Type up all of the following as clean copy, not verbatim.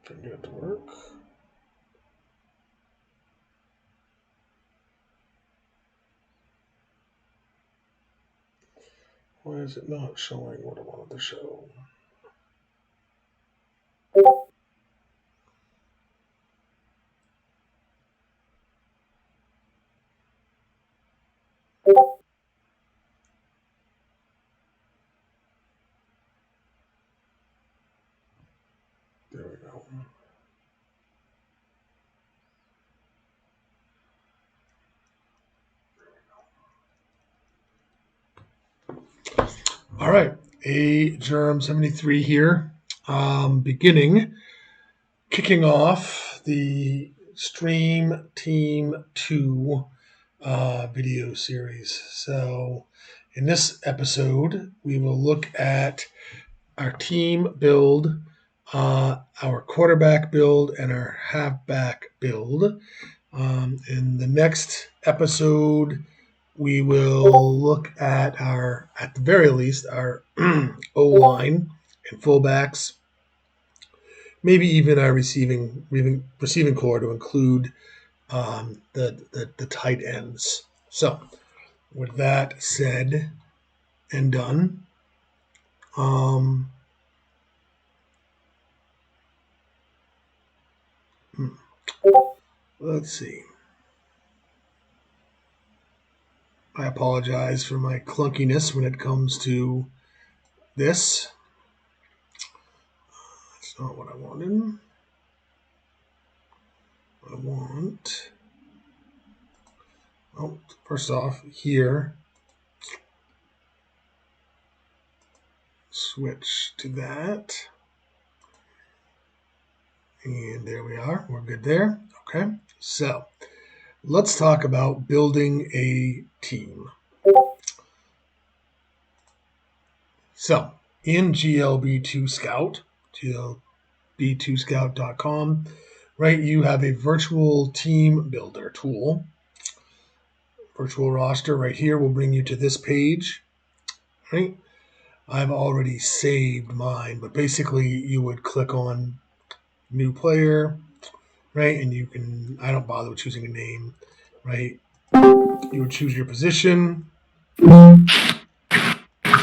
Can get it to work. Why is it not showing what I wanted to show? There we go. All right, A Germ 73 here. Kicking off the Stream Team 2 video series. So, in this episode, we will look at our team build, our quarterback build, and our halfback build. In the next episode, we will look at at the very least, our O line and fullbacks, maybe even our receiving core to include the tight ends. So, with that said and done, let's see. I apologize for my clunkiness when it comes to this. That's not what I wanted. I want, first off, here, switch to that. And there we are. We're good there. Okay. So let's talk about building a team. So in GLB2 Scout, glb2scout.com, right, you have a virtual team builder tool. Virtual roster right here will bring you to this page, right? I've already saved mine, but basically you would click on new player, right? And you can, I don't bother with choosing a name, right? You would choose your position.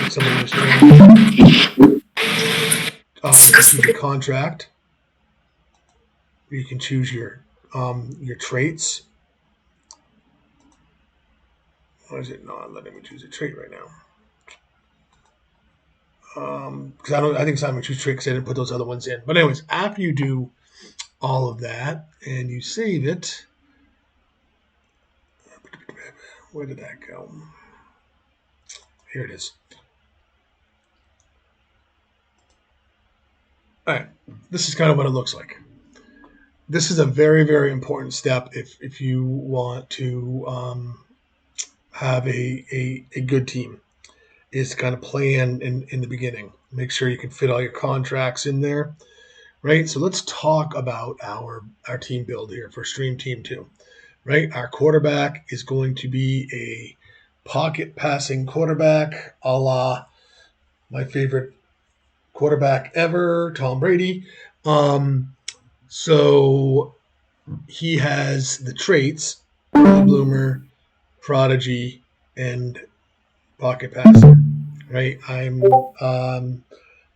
Somebody was you can choose your contract. You can choose your traits. Why is it not letting me choose a trait right now? Because I think Simon choose trait because I didn't put those other ones in. But anyways, after you do all of that and you save it, where did that go? Here it is. All right, this is kind of what it looks like. This is a very, very important step if you want to have a good team, is to kind of plan in the beginning. Make sure you can fit all your contracts in there, right? So let's talk about our team build here for Stream Team 2, right? Our quarterback is going to be a pocket passing quarterback, a la my favorite quarterback ever, Tom Brady. So he has the traits, early bloomer, prodigy, and pocket passer, right? I'm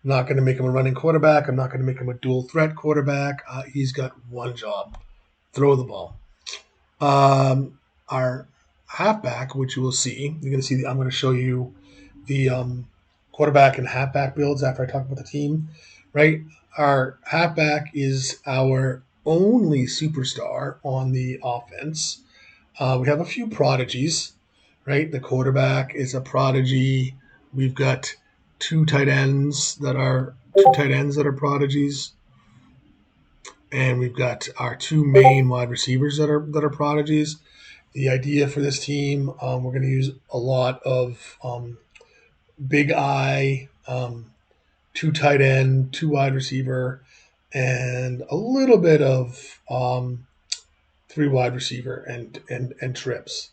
not going to make him a running quarterback. I'm not going to make him a dual threat quarterback. He's got one job: throw the ball. Our halfback, which you will see, you're going to see. I'm going to show you the quarterback and halfback builds after I talk about the team, right? Our halfback is our only superstar on the offense. We have a few prodigies, right? The quarterback is a prodigy. We've got two tight ends that are prodigies, and we've got our two main wide receivers that are prodigies. The idea for this team, we're going to use a lot of big eye, two tight end, two wide receiver, and a little bit of three wide receiver and trips.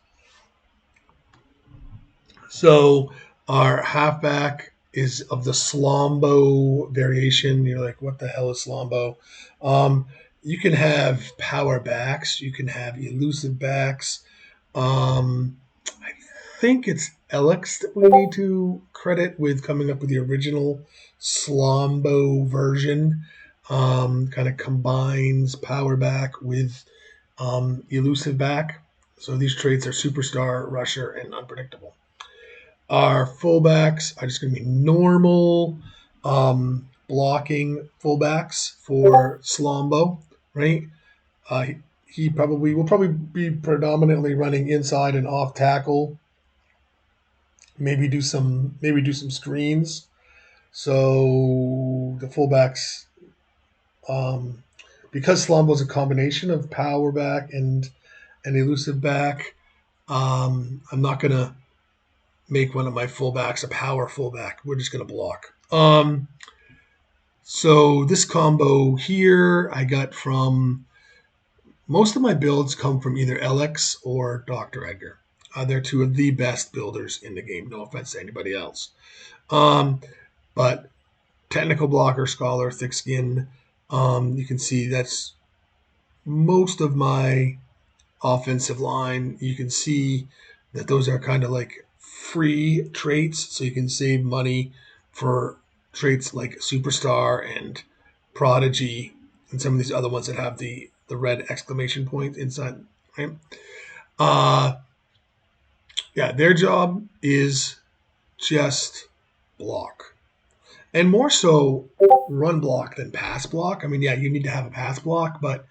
So our halfback is of the Slombo variation. You're like, what the hell is Slombo? Um, you can have power backs. You can have elusive backs. I think it's Alex that we need to credit with coming up with the original Slombo version. Kind of combines power back with elusive back. So these traits are superstar, rusher, and unpredictable. Our fullbacks are just going to be normal blocking fullbacks for Slombo, right? He probably will probably be predominantly running inside and off tackle. Maybe do some screens. So the fullbacks, um, because Slombo is a combination of power back and an elusive back. I'm not gonna make one of my fullbacks a power fullback. We're just gonna block. So this combo here, I got from most of my builds come from either LX or Dr. Edgar. They're two of the best builders in the game. No offense to anybody else. Um, but technical blocker, scholar, thick skin. You can see that's most of my offensive line. You can see that those are kind of like free traits, so you can save money for traits like superstar and prodigy and some of these other ones that have the red exclamation point inside. Right? Uh, yeah, their job is just block, and more so run block than pass block. I mean, yeah, you need to have a pass block, but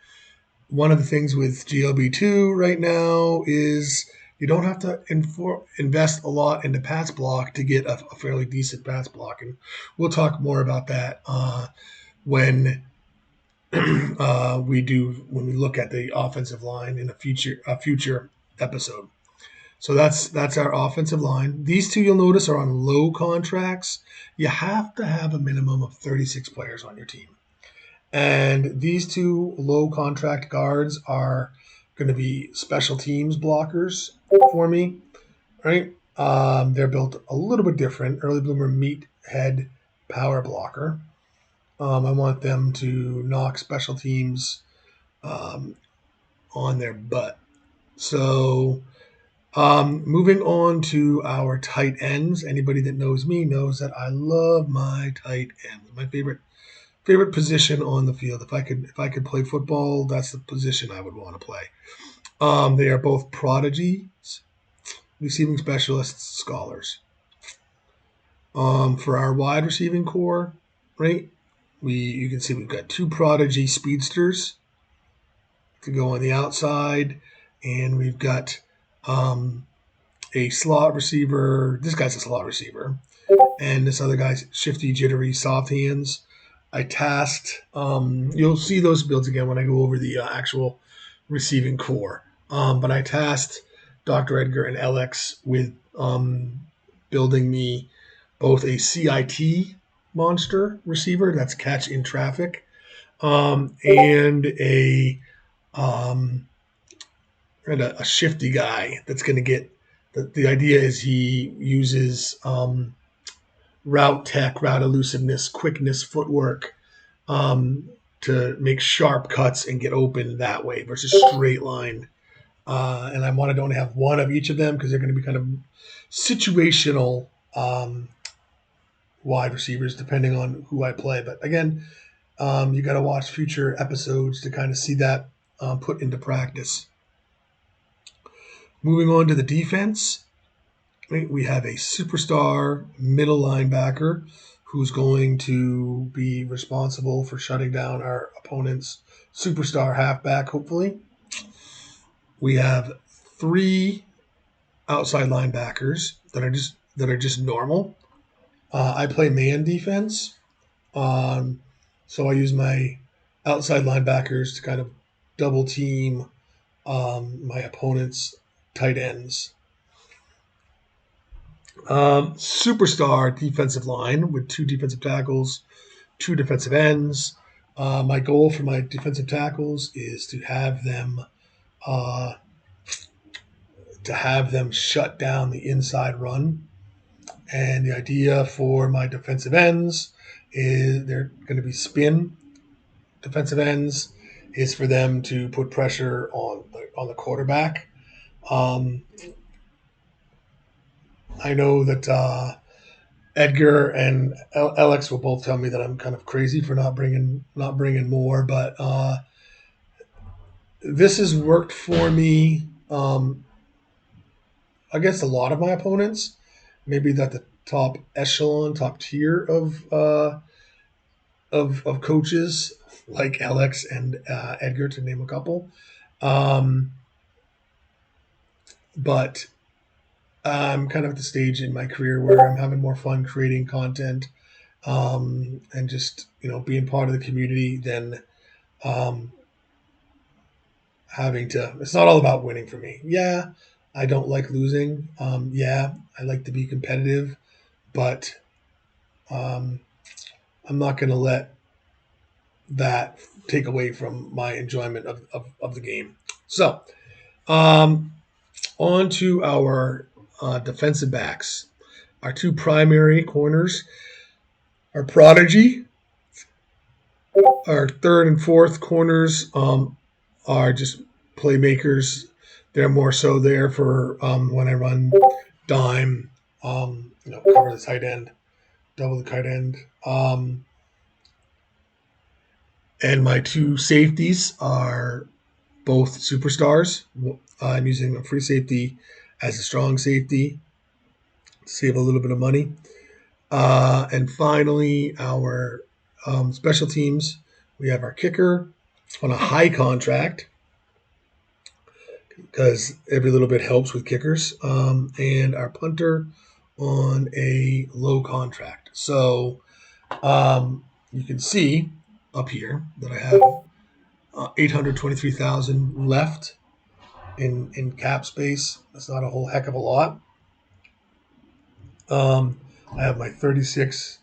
one of the things with GLB2 right now is you don't have to invest a lot into pass block to get a fairly decent pass block. And we'll talk more about that when when we look at the offensive line in a future episode. So that's our offensive line. These two you'll notice are on low contracts. You have to have a minimum of 36 players on your team. And these two low contract guards are going to be special teams blockers for me, right? They're built a little bit different. Early bloomer meathead power blocker. I want them to knock special teams um, on their butt. So moving on to our tight ends. Anybody that knows me knows that I love my tight ends. My favorite position on the field. If I could play football, that's the position I would want to play. They are both prodigies, receiving specialists, scholars. For our wide receiving core, right? You can see we've got two prodigy speedsters to go on the outside, and we've got a slot receiver. This guy's a slot receiver, and this other guy's shifty, jittery, soft hands. I tasked. You'll see those builds again when I go over the actual receiving core. But I tasked Dr. Edgar and LX with building me both a CIT monster receiver, that's catch in traffic, and um, a shifty guy that's going to get. The idea is he uses route tech, route elusiveness, quickness, footwork um, to make sharp cuts and get open that way versus straight line. And I wanted to only have one of each of them because they're going to be kind of situational wide receivers depending on who I play. But again, you got to watch future episodes to kind of see that put into practice. Moving on to the defense, we have a superstar middle linebacker who's going to be responsible for shutting down our opponent's superstar halfback, hopefully. We have three outside linebackers that are just normal. I play man defense, so I use my outside linebackers to kind of double team my opponent's tight ends. Superstar defensive line with two defensive tackles, two defensive ends. My goal for my defensive tackles is to have them shut down the inside run And the idea for my defensive ends is they're going to be spin defensive ends, is for them to put pressure on the quarterback. Um, I know that Edgar and Alex will both tell me that I'm kind of crazy for not bringing more, but this has worked for me against a lot of my opponents. Maybe not the top echelon, top tier of coaches like Alex and Edgar, to name a couple. Um, but I'm kind of at the stage in my career where I'm having more fun creating content, and just being part of the community than um, having to. It's not all about winning for me. Yeah, I don't like losing. Yeah, I like to be competitive, but um, I'm not going to let that take away from my enjoyment of the game. So, um, on to our defensive backs. Our two primary corners are Prodigy. Our third and fourth corners are just playmakers. They're more so there for when I run dime, cover the tight end, double the tight end. And my two safeties are both superstars. I'm using a free safety as a strong safety to save a little bit of money. And finally, our special teams. We have our kicker on a high contract because every little bit helps with kickers, and our punter on a low contract. So you can see up here that I have 823,000 left in cap space. That's not a whole heck of a lot. I have my 36.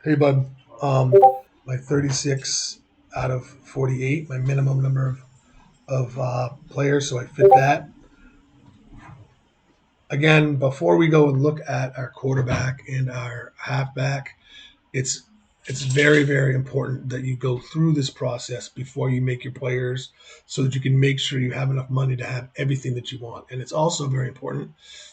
Hey, bud. My 36 out of 48, my minimum number of players, so I fit that. Again, before we go and look at our quarterback and our halfback, it's very, very important that you go through this process before you make your players so that you can make sure you have enough money to have everything that you want. And it's also very important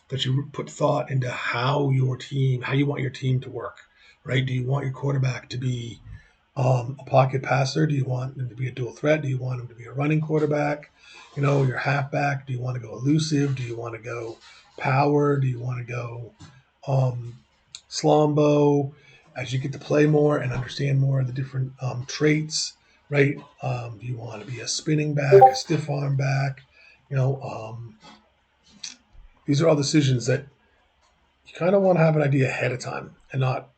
that you put thought into how you want your team to work, right? Do you want your quarterback to be a pocket passer? Do you want him to be a dual threat? Do you want him to be a running quarterback? Your halfback, do you want to go elusive? Do you want to go power? Do you want to go um, slombo? As you get to play more and understand more of the different traits, right? Do you want to be a spinning back, a stiff arm back? These are all decisions that you kind of want to have an idea ahead of time and not,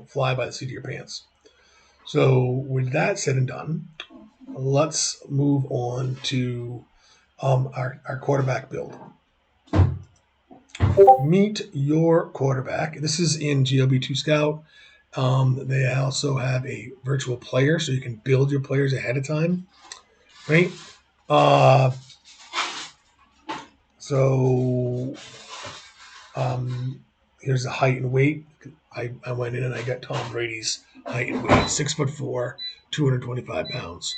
fly by the seat of your pants. So with that said and done, let's move on to our quarterback build. Meet your quarterback. This is in GLB2 Scout. They also have a virtual player, so you can build your players ahead of time, right? So here's the height and weight. I went in and I got Tom Brady's height and weight: 6'4", 225 pounds.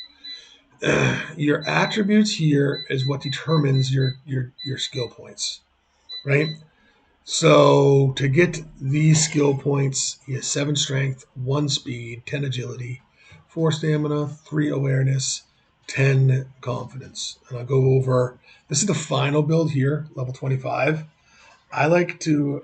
Your attributes here is what determines your skill points, right? So to get these skill points, he has 7 strength, 1 speed, 10 agility, 4 stamina, 3 awareness, 10 confidence. And I'll go over, this is the final build here, level 25. I like to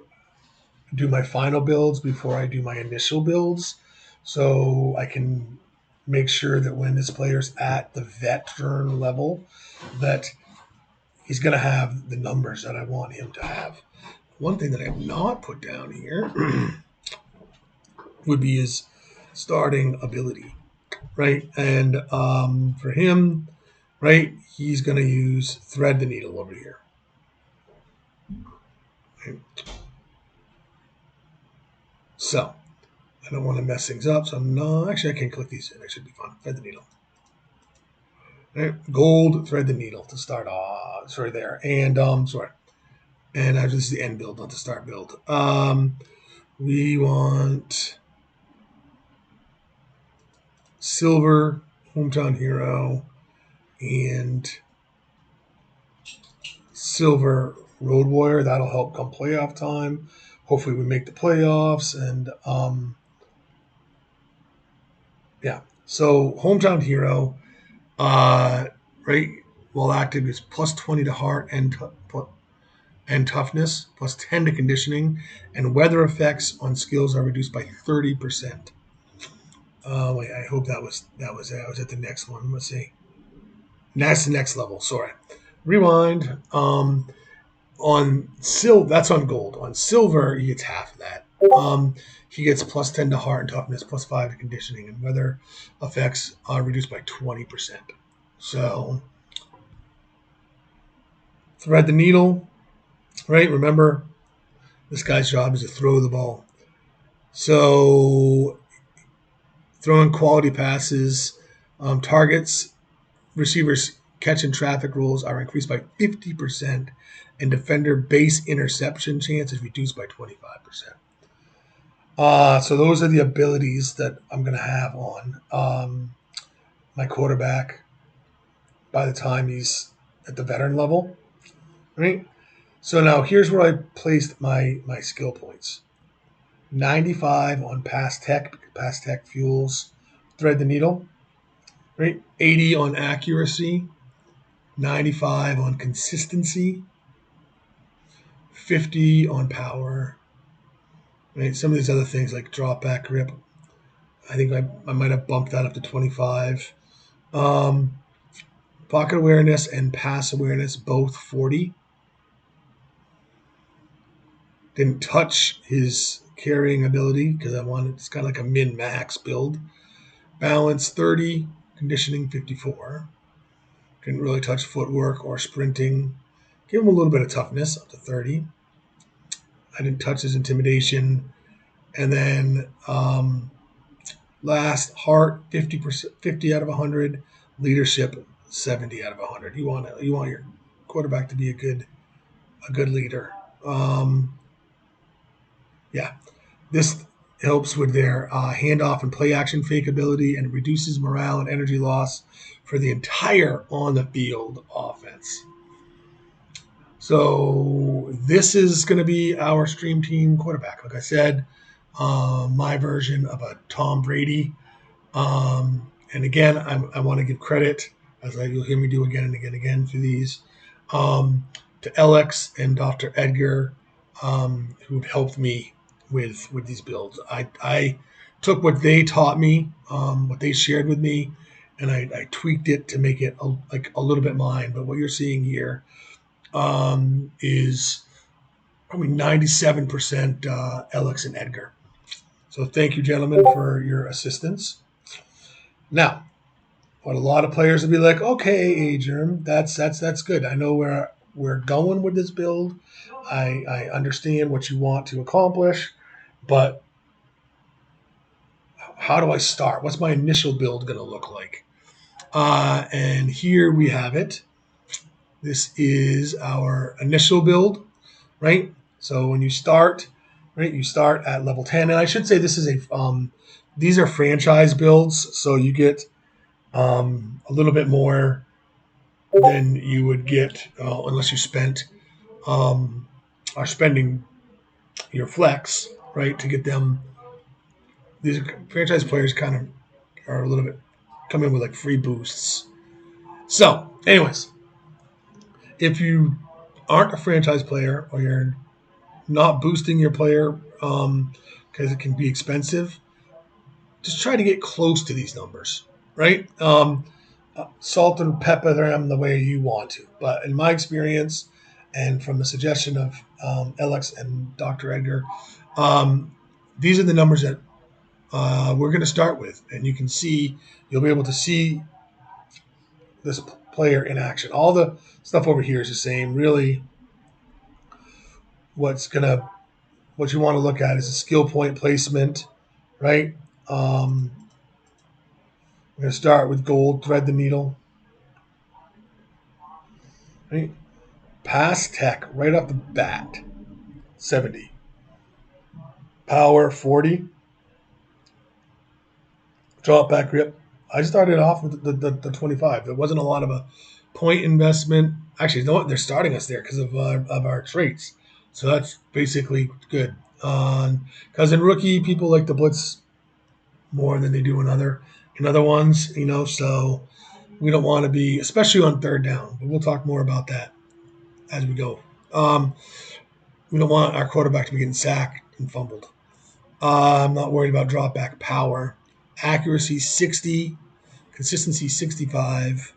do my final builds before I do my initial builds, so I can make sure that when this player's at the veteran level, that he's going to have the numbers that I want him to have. One thing that I have not put down here would be his starting ability, right? And for him, right, he's going to use thread the needle over here. Right? So I don't want to mess things up, so actually I can click these in. I should be fine. Thread the needle. Right? Gold, thread the needle to start off. Sorry there. And and this is the end build, not the start build. We want silver, hometown hero, and silver road warrior. That'll help come playoff time. Hopefully, we make the playoffs. And yeah, so hometown hero, uh, right? While active is plus 20 to heart and toughness, plus 10 to conditioning, and weather effects on skills are reduced by 30%. Wait, I hope that was it. I was at the next one. Let's see. That's the next level. Sorry. Rewind. On silver, that's on gold. On silver, he gets half of that. He gets plus 10 to heart and toughness, plus 5 to conditioning, and weather effects are reduced by 20%. So, thread the needle, right? Remember, this guy's job is to throw the ball. So, throwing quality passes, targets, receivers catching traffic rules are increased by 50%, and defender base interception chance is reduced by 25%. So those are the abilities that I'm going to have on my quarterback by the time he's at the veteran level, right? So now here's where I placed my skill points: 95 on pass tech, because pass tech fuels thread the needle, right? 80 on accuracy, 95 on consistency, 50 on power, right? Some of these other things like drop back grip, I think I might have bumped that up to 25. Um, Pocket awareness and pass awareness, both 40. Didn't touch his carrying ability because I wanted, it's kind of like a min max build. Balance 30, conditioning 54. Didn't really touch footwork or sprinting. Give him a little bit of toughness, up to 30. I didn't touch his intimidation. And then last, heart 50%, 50 out of 100. Leadership 70 out of 100. You want your quarterback to be a good leader. Yeah, this helps with their handoff and play action fake ability and reduces morale and energy loss for the entire on the field offense. So this is going to be our stream team quarterback. Like I said, my version of a Tom Brady. And again, I want to give credit, as you'll hear me do again and again and again for these, to Alex and Dr. Edgar, who've helped me with these builds. I took what they taught me, what they shared with me, and I tweaked it to make it like a little bit mine. But what you're seeing here is probably 97% Alex and Edgar. So thank you, gentlemen, for your assistance. Now, what a lot of players would be like, okay, Germ, that's good. I know where we're going with this build. I understand what you want to accomplish, but how do I start? What's my initial build going to look like? And here we have it. This is our initial build, right? So when you start, right, you start at level 10. And I should say this is these are franchise builds, so you get a little bit more than you would get unless you are spending your flex, right, to get them. These franchise players kind of are a little bit come in with like free boosts. So, anyways, if you aren't a franchise player or you're not boosting your player because it can be expensive, just try to get close to these numbers, right? Salt and pepper them the way you want to. But in my experience, and from the suggestion of Alex and Dr. Edgar, these are the numbers that we're going to start with. And you'll be able to see this player in action. All the stuff over here is the same. Really, what you want to look at is a skill point placement, right? We're going to start with gold, thread the needle, right? Pass tech right off the bat, 70. Power 40. Drop back grip. I started off with the 25. There wasn't a lot of a point investment. Actually, you know what? They're starting us there because of our traits. So that's basically good. Because in rookie, people like the blitz more than they do in other ones, so we don't want to be, especially on third down. But we'll talk more about that as we go. We don't want our quarterback to be getting sacked and fumbled. I'm not worried about drop back power. Accuracy 60, consistency 65,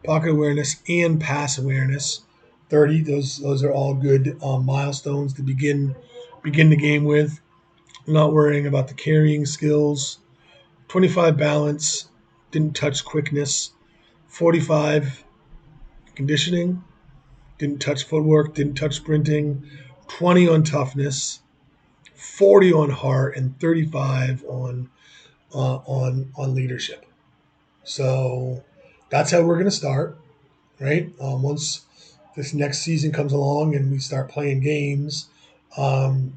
pocket awareness and pass awareness 30. Those are all good milestones to begin the game with. I'm not worrying about the carrying skills. 25 balance, didn't touch quickness. 45 conditioning, didn't touch footwork, didn't touch sprinting. 20 on toughness, 40 on heart, and 35 on leadership. So that's how we're going to start, right? Once this next season comes along and we start playing games and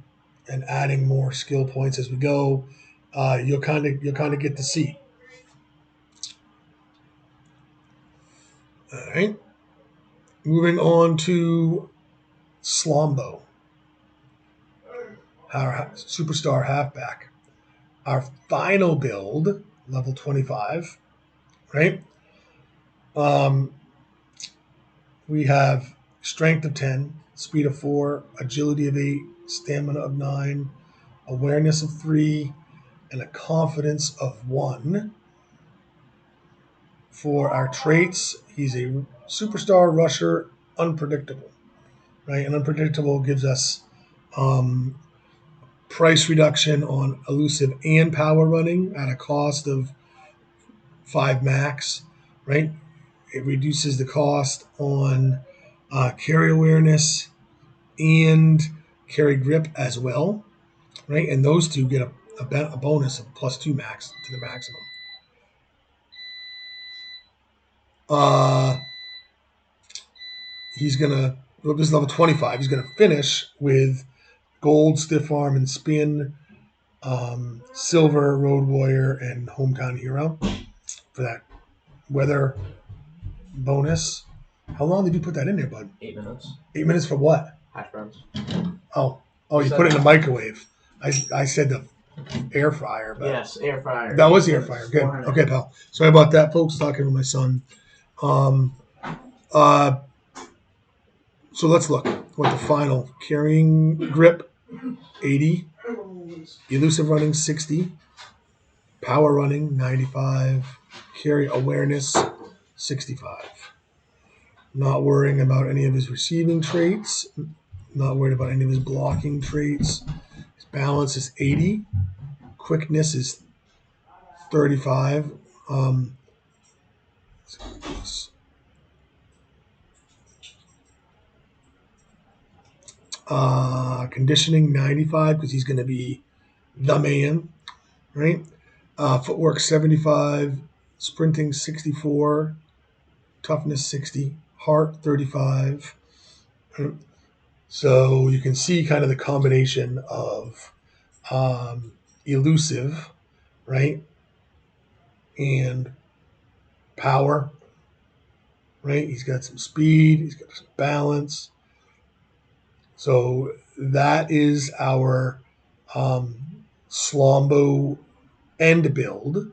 adding more skill points as we go, you'll kind of get to see. All right. Moving on to Slombo, our superstar halfback. Our final build, level 25, right? Um, we have strength of 10, speed of 4, agility of 8, stamina of 9, awareness of 3, and a confidence of 1. For our traits, he's a superstar rusher, unpredictable, right? And unpredictable gives us price reduction on elusive and power running at a cost of 5 max, right? It reduces the cost on carry awareness and carry grip as well, right? And those two get a bonus of plus 2 max to the maximum. He's gonna this is level 25. He's gonna finish with gold, stiff arm, and spin, silver, road warrior, and hometown hero for that weather bonus. How long did you put that in there, bud? 8 minutes. 8 minutes for what? Hash browns. Oh, you put it in the microwave. I said the air fryer, but yes, air fryer. That was the air fryer. Good. Okay, pal. Sorry about that, folks. Talking with my son. So let's look. What the final carrying grip 80, elusive running 60, power running 95, carry awareness 65. Not worrying about any of his receiving traits. Not worried about any of his blocking traits. His balance is 80. Quickness is 35. Conditioning 95 because he's going to be the man, right? Footwork 75, sprinting 64, toughness 60, heart 35. So you can see kind of the combination of elusive, right, and power, right? He's got some speed, he's got some balance. So that is our Slombo end build.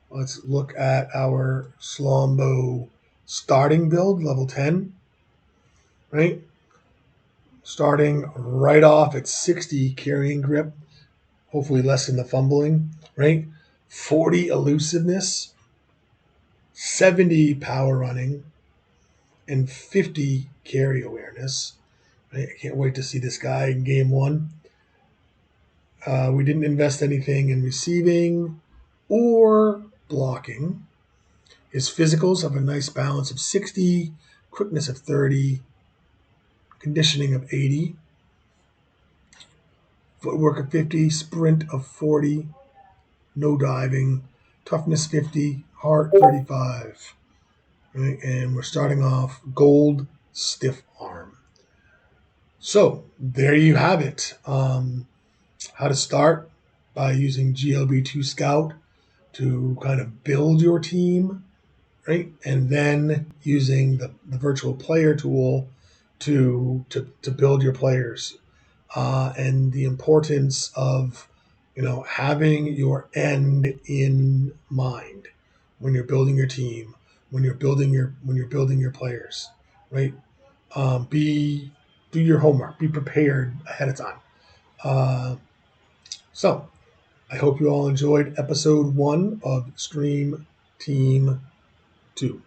Let's look at our Slombo starting build, level 10, right? Starting right off at 60 carrying grip, hopefully less than the fumbling, right? 40 elusiveness, 70 power running, and 50 carry awareness. Right? I can't wait to see this guy in game 1. We didn't invest anything in receiving or blocking. His physicals have a nice balance of 60, quickness of 30, conditioning of 80, footwork of 50, sprint of 40, no diving, toughness 50, heart 35. Right? And we're starting off gold, stiff arm. So there you have it. How to start by using GLB2 Scout to kind of build your team, right? And then using the virtual player tool to build your players, and the importance of having your end in mind when you're building your team, when you're building your players, right? Be Do your homework, be prepared ahead of time. So I hope you all enjoyed episode 1 of Stream Team 2.